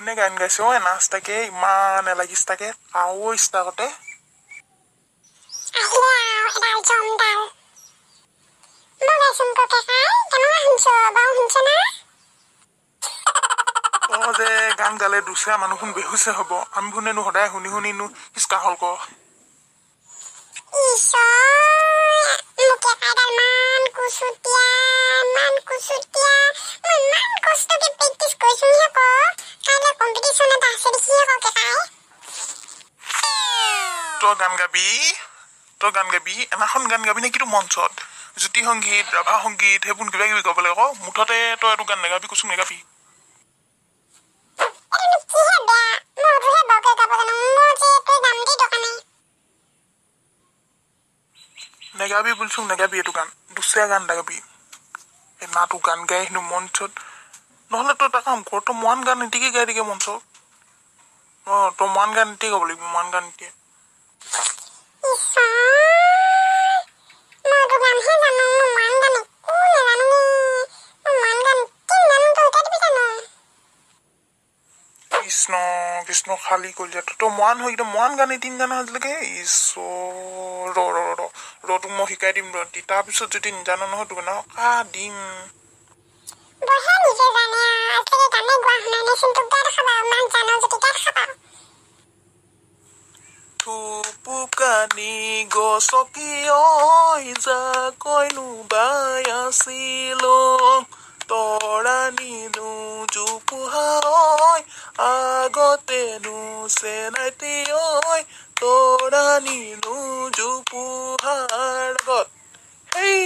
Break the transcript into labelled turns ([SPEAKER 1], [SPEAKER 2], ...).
[SPEAKER 1] কোনে গান গাইছে ঐ নাচ তাকে ইমান এলাগিছ তাকে আও ইষ্টাকতে যে গান গালে দুচৰা মানুহখন বেহুচে হ'ব আমি শুনেনো সদায় শুনি শুনিনো ইস্কা হল ক তই গান গাবি এনাখন গান গাবি নে কিন্তু মঞ্চত জ্যোতি সংগীত ৰাভা সংগীত সেইবোৰ কিবা কিবি গাবলৈ ক মুঠতে তই এইটো গান নাগাবি কচোন নেগাবি নেগাবি বুলচোন নেগাবি এইটো গান দুচৰা গান নাগাবি নাটো গান গাই হেনো মঞ্চত নহ'লে তই এটা কাম কৰ তই মৰাণ গান এটিকে গাই দিকে মঞ্চত তই মৰাণ গান এটিয়ে গাব লাগিব মৰাণ গান এটিয়ে কৃষ্ণ কৃষ্ণ খালী কৰিলে তই মৰাণ হৈ একদম মৰাণ গান এদিন গান আজিলৈকে ঈশ্বৰ তোক মই শিকাই দিম তাৰপিছত যদি নাজানো নহয় তোক কা দিম থুপুকানি গছকি যা কইনো বাই আছিলো তৰানিনো জোপোহা আগতেনো চেনাইতি তৰানিনো জোপোহাৰ আগত হেই